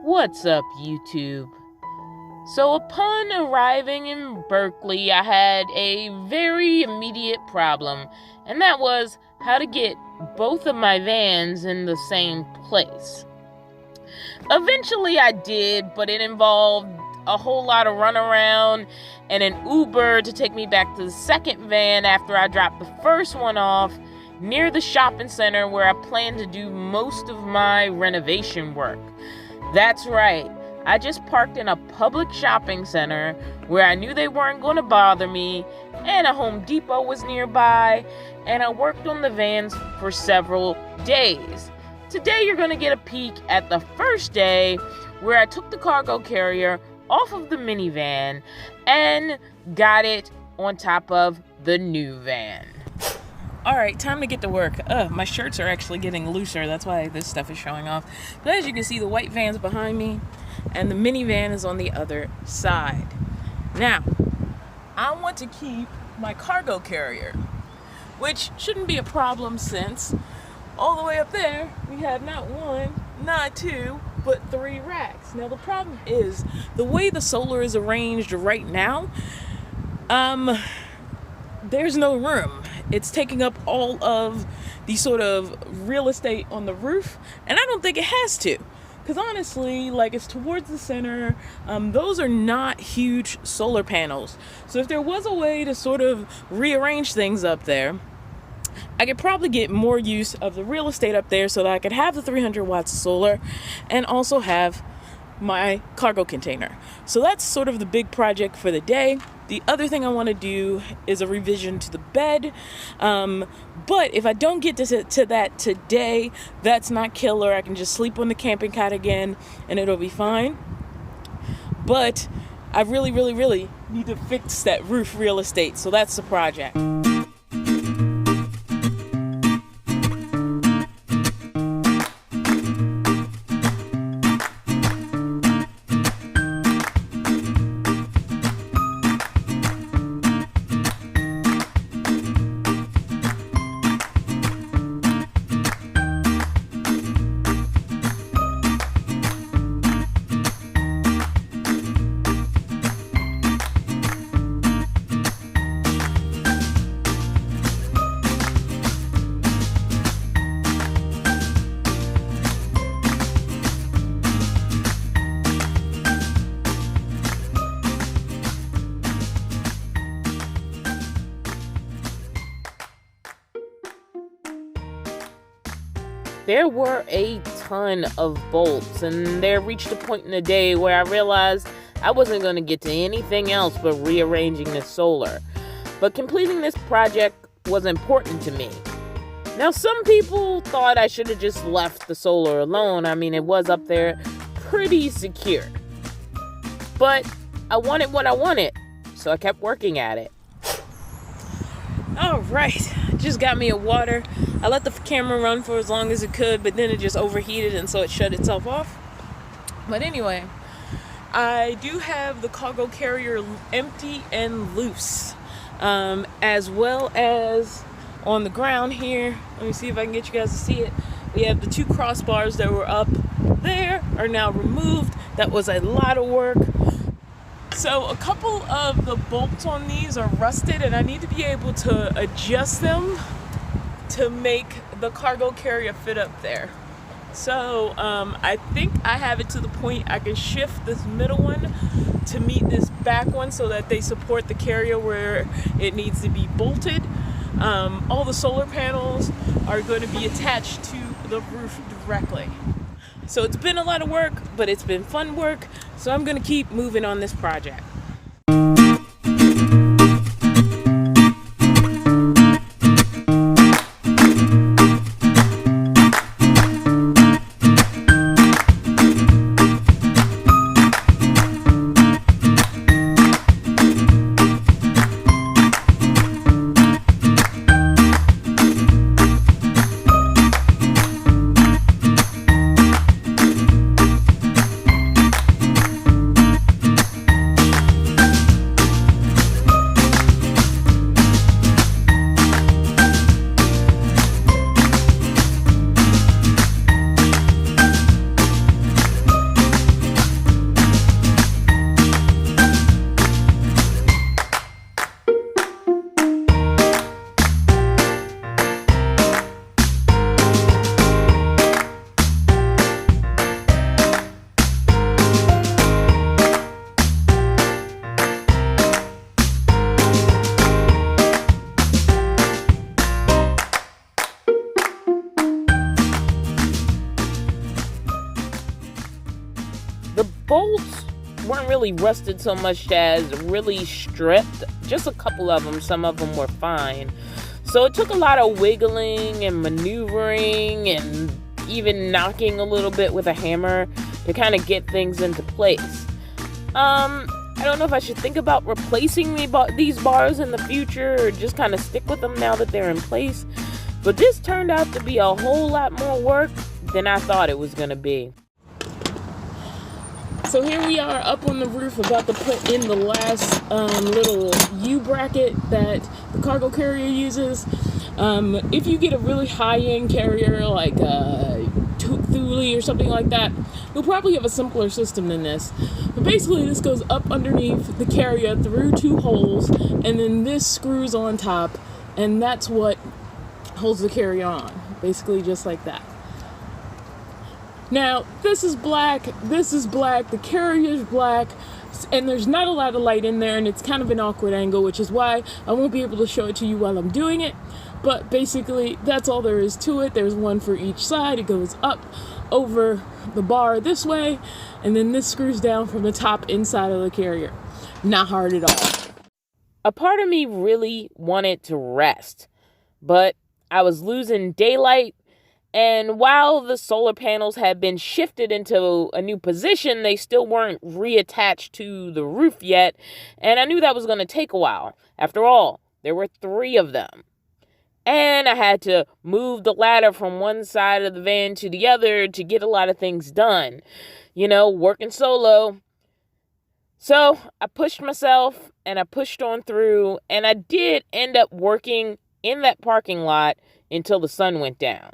What's up, YouTube? So upon arriving in Berkeley, I had a very immediate problem, and that was how to get both of my vans in the same place. Eventually I did, but it involved a whole lot of runaround and an Uber to take me back to the second van after I dropped the first one off near the shopping center where I plan to do most of my renovation work. That's right, I just parked in a public shopping center where I knew they weren't going to bother me, and a Home Depot was nearby, and I worked on the vans for several days. Today you're going to get a peek at the first day where I took the cargo carrier off of the minivan and got it on top of the new van. Alright, time to get to work. My shirts are actually getting looser. That's why this stuff is showing off. But as you can see, the white van's behind me and the minivan is on the other side. Now, I want to keep my cargo carrier, which shouldn't be a problem since all the way up there we have not one, not two, but 3 racks. Now the problem is the way the solar is arranged right now, there's no room. It's taking up all of the sort of real estate on the roof, and I don't think it has to. Because honestly, like, it's towards the center. Those are not huge solar panels. So if there was a way to sort of rearrange things up there, I could probably get more use of the real estate up there so that I could have the 300 watts of solar and also have my cargo container. So that's sort of the big project for the day. The other thing I want to do is a revision to the bed. But if I don't get to that today, that's not killer. I can just sleep on the camping cot again and it'll be fine. But I really need to fix that roof real estate. So that's the project. There were a ton of bolts, and there reached a point in the day where I realized I wasn't going to get to anything else but rearranging the solar. But completing this project was important to me. Now, some people thought I should have just left the solar alone. I mean, it was up there pretty secure. But I wanted what I wanted, so I kept working at it. All right, just got me a water. I let the camera run for as long as it could, but then it just overheated and so it shut itself off. But anyway, I do have the cargo carrier empty and loose, as well as on the ground here. Let me see if I can get you guys to see it. We have the 2 crossbars that were up there are now removed. That was a lot of work. So a couple of the bolts on these are rusted and I need to be able to adjust them to make the cargo carrier fit up there. So I think I have it to the point I can shift this middle one to meet this back one so that they support the carrier where it needs to be bolted. All the solar panels are going to be attached to the roof directly. So it's been a lot of work, but it's been fun work. So I'm going to keep moving on this project. The bolts weren't really rusted so much as really stripped. Just a couple of them. Some of them were fine. So it took a lot of wiggling and maneuvering and even knocking a little bit with a hammer to kind of get things into place. I don't know if I should think about replacing these bars in the future or just kind of stick with them now that they're in place. But this turned out to be a whole lot more work than I thought it was going to be. So here we are up on the roof about to put in the last little U-bracket that the cargo carrier uses. If you get a really high-end carrier like Thule or something like that, you'll probably have a simpler system than this. But basically this goes up underneath the carrier through 2 holes, and then this screws on top, and that's what holds the carrier on. Basically just like that. Now, this is black, the carrier is black, and there's not a lot of light in there, and it's kind of an awkward angle, which is why I won't be able to show it to you while I'm doing it. But basically, that's all there is to it. There's one for each side. It goes up over the bar this way, and then this screws down from the top inside of the carrier. Not hard at all. A part of me really wanted to rest, but I was losing daylight. And while the solar panels had been shifted into a new position, they still weren't reattached to the roof yet. And I knew that was going to take a while. After all, there were 3 of them. And I had to move the ladder from one side of the van to the other to get a lot of things done. You know, working solo. So I pushed myself and I pushed on through. And I did end up working in that parking lot until the sun went down.